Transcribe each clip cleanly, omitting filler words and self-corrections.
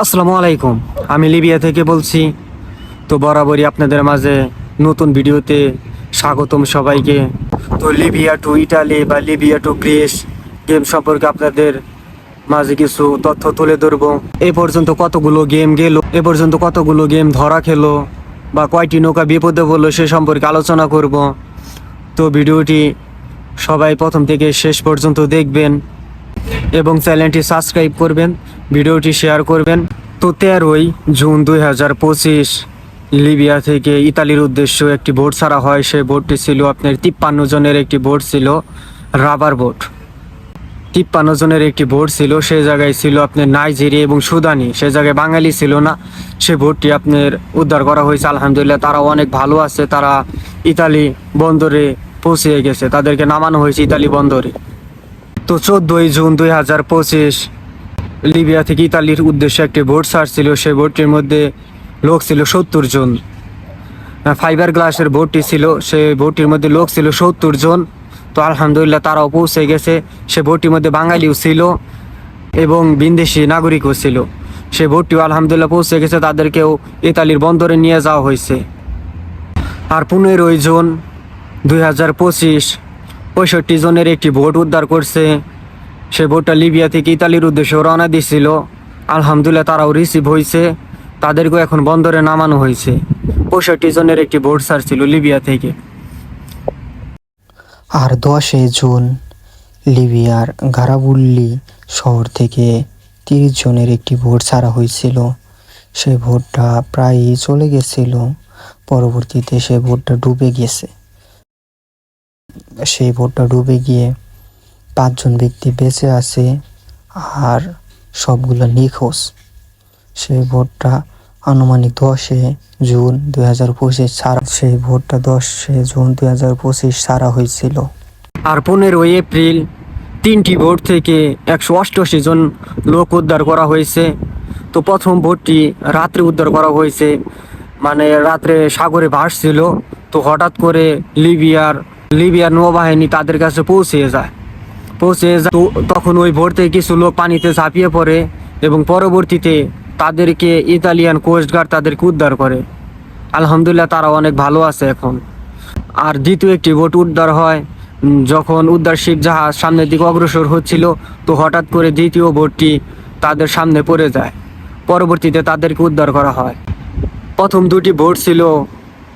আসসালামু আলাইকুম। আমি লিবিয়া থেকে বলছি। তো বরাবরই আপনাদের মাঝে নতুন ভিডিওতে স্বাগতম সবাইকে। তো লিবিয়া টু ইটালি বা লিবিয়া টু গ্রিস গেম সম্পর্কে আপনাদের মাঝে কিছু তথ্য তুলে ধরবো। এ পর্যন্ত কতগুলো গেম গেল, এ পর্যন্ত কতগুলো গেম ধরা খেলো বা কয়টি নৌকা বিপদে পড়লো সে সম্পর্কে আলোচনা করব। তো ভিডিওটি সবাই প্রথম থেকে শেষ পর্যন্ত দেখবেন এবং চ্যানেলটি সাবস্ক্রাইব করবেন, ভিডিওটি শেয়ার করবেন। তো 13ই জুন 2025 লিবিয়া থেকে ইতালির উদ্দেশ্যে একটি বোট ছাড়া হয়। সেই বোটটি ছিল আপনার 53 জনের একটি বোট ছিল, রাবার বোট। 53 জনের একটি বোট ছিল। সে জায়গায় ছিল আপনার নাইজেরিয়া এবং সুদানি, সে জায়গায় বাঙালি ছিল না। সে বোটটি আপনার উদ্ধার করা হয়েছে, আলহামদুলিল্লাহ তারা অনেক ভালো আছে। তারা ইতালি বন্দরে পৌঁছে গেছে, তাদেরকে নামানো হয়েছে ইতালি বন্দরে। তো 14ই জুন 2025 লিবিয়া থেকে ইতালির উদ্দেশ্যে একটি বোট ছাড়ছিল। সেই বোটটির মধ্যে লোক ছিল 70 জন। ফাইবার গ্লাসের বোটটি ছিল, সেই বোটটির মধ্যে লোক ছিল 70 জন। তো আলহামদুলিল্লাহ তারাও পৌঁছে গেছে। সে বোটটির মধ্যে বাঙালিও ছিল এবং বিদেশি নাগরিকও ছিল। সে বোটটিও আলহামদুলিল্লাহ পৌঁছে গেছে, তাদেরকেও ইতালির বন্দরে নিয়ে যাওয়া হয়েছে। আর 15ই জুন 2025 65 জনের একটি বোট উদ্ধার করছে। সে বোটটা লিবিয়া থেকে ইতালির উদ্দেশ্যে রওনা দিয়েছিল। আলহামদুলিল্লাহ তারাও রিসিভ হয়েছে, তাদেরকেও এখন বন্দরে নামানো হয়েছে। 65 জনের একটি বোট ছাড়ছিল লিবিয়া থেকে। আর 10 জুন লিবিয়ার গারাবুল্লি শহর থেকে 30 জনের একটি বোট ছাড়া হয়েছিল। সেই বোটটা প্রায়ই চলে গেছিল, পরবর্তীতে সেই বোটটা ডুবে গেছে। সেই বোটটা ডুবে গিয়ে 5 জন ব্যক্তি বেঁচে আছে আর সবগুলো নিখোঁজ। সেই বোটটা আনুমানিক 10 জুন 2025 ছাড়া, সেই বোটটা 10 জুন 2025 ছাড়া হয়েছিল। আর 15ই এপ্রিল 3টি বোট থেকে 188 জন লোক উদ্ধার করা হয়েছে। তো প্রথম বোটটি রাত্রে উদ্ধার করা হয়েছে, মানে রাত্রে সাগরে ভাসছিল। তো হঠাৎ করে লিবিয়ার নৌবাহিনী তাদের কাছে পৌঁছে যায়। তো তখন ওই বোট থেকে কিছু লোক পানিতে ঝাঁপিয়ে পড়ে এবং পরবর্তীতে তাদেরকে ইতালিয়ান কোস্টগার্ড তাদেরকে উদ্ধার করে। আলহামদুলিল্লাহ তারা অনেক ভালো আছে এখন। আর দ্বিতীয় একটি বোট উদ্ধার হয় যখন উদ্ধারশীপ জাহাজ সামনের দিকে অগ্রসর হচ্ছিল। তো হঠাৎ করে দ্বিতীয় বোটটি তাদের সামনে পড়ে যায়, পরবর্তীতে তাদেরকে উদ্ধার করা হয়। প্রথম দুটি বোট ছিল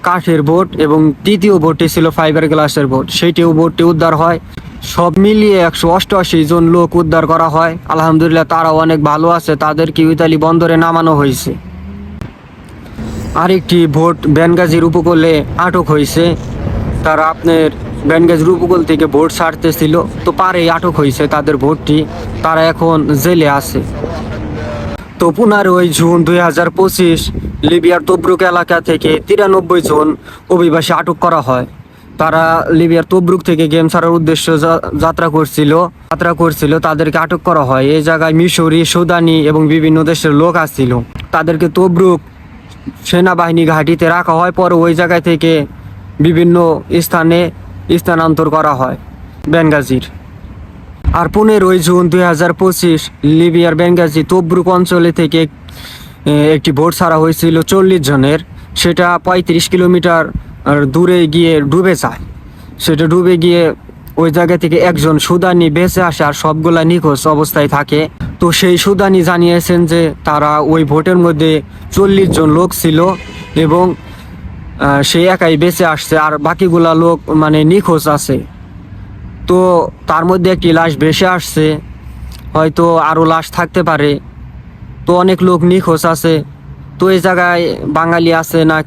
কাঠের বোট এবং তৃতীয় বোটটি ছিল ফাইবার গ্লাসের বোট, সেইটিও বোটটি উদ্ধার হয়। সব মিলিয়ে 188 জন লোক উদ্ধার করা হয়। আলহামদুলিল্লাহ তারা অনেক ভালো আছে, তাদেরকে ইতালি বন্দরে নামানো হয়েছে। আরেকটি বোট বেনগাজির উপকূলে আটক হয়েছে। তারা আপনার বেনগাজির উপকূল থেকে বোট ছাড়তেছিল, তো পারেই আটক হয়েছে তাদের বোটটি, তারা এখন জেলে আছে। তো 15ই জুন 2025 লিবিয়ার তব্রুক এলাকা থেকে 93 জন অভিবাসী আটক করা হয়। তারা লিবিয়ার তব্রুক থেকে গেম ছাড়ার উদ্দেশ্যে যাত্রা করছিল, তাদেরকে আটক করা হয়। এই জায়গায় মিশরি, সুদানি এবং বিভিন্ন দেশের লোক আসছিল। তাদেরকে তব্রুক সেনাবাহিনী ঘাঁটিতে রাখা হয়, পরে ওই জায়গায় থেকে বিভিন্ন স্থানে স্থানান্তর করা হয় বেনগাজির। আর 15ই জুন 2025 লিবিয়ার বেনগাজি তব্রুক অঞ্চলে থেকে একটি বোট ছাড়া হয়েছিল 40 জনের। সেটা 35 কিলোমিটার দূরে গিয়ে ডুবে যায়। সেটা ডুবে গিয়ে ওই জায়গা থেকে একজন সুদানি বেঁচে আসে, আর সবগুলা নিখোঁজ অবস্থায় থাকে। তো সেই সুদানি জানিয়েছেন যে তারা ওই বোটের মধ্যে 40 জন লোক ছিল এবং সে একাই বেঁচে আসছে, আর বাকিগুলা লোক মানে নিখোঁজ আছে। তো তার মধ্যে একটি লাশ ভেসে আসছে, হয়তো আরও লাশ থাকতে পারে। তো অনেক লোক নিখোঁজ আছে। তো এই জায়গায় বাঙালি আছে না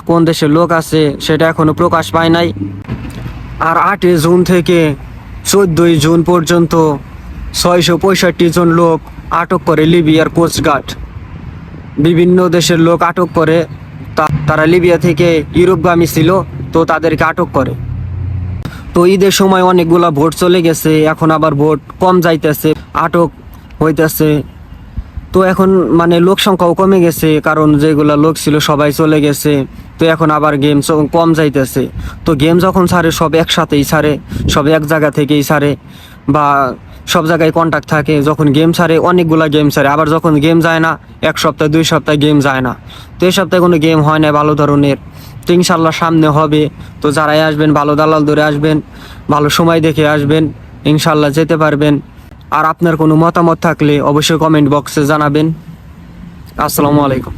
কোন দেশের লোক আছে সেটা এখনো প্রকাশ পায় নাই। আর 8 জুন থেকে 14 জুন পর্যন্ত 665 জন লোক আটক করে লিবিয়ার কোস্টগার্ড। বিভিন্ন দেশের লোক আটক করে, তারা লিবিয়া থেকে ইউরোপগামী ছিল, তো তাদেরকে আটক করে। তো ঈদের সময় অনেকগুলা ভোট চলে গেছে, এখন আবার ভোট কম যাইতেছে, আটক হইতেছে। তো এখন মানে লোক সংখ্যাও কমে গেছে, কারণ যেগুলা লোক ছিল সবাই চলে গেছে। তো এখন আবার গেম কম যাইতেছে। তো গেম যখন ছাড়ে সব একসাথেই ছাড়ে, সব এক জায়গা থেকেই ছাড়ে, বা সব জায়গায় কন্ট্যাক্ট থাকে। যখন গেম ছাড়ে অনেকগুলা গেম ছাড়ে, আবার যখন গেম যায় না 1 সপ্তাহ 2 সপ্তাহ গেম যায় না। তো এই সপ্তাহে কোনো গেম হয় না ভালো ধরনের। তো ইনশাল্লাহ সামনে হবে। তো যারাই আসবেন ভালো দালাল ধরে আসবেন, ভালো সময় দেখে আসবেন, ইনশাল্লাহ যেতে পারবেন। আর আপনার কোনো মতামত থাকলে অবশ্যই কমেন্ট বক্সে জানাবেন। আসসালামু আলাইকুম।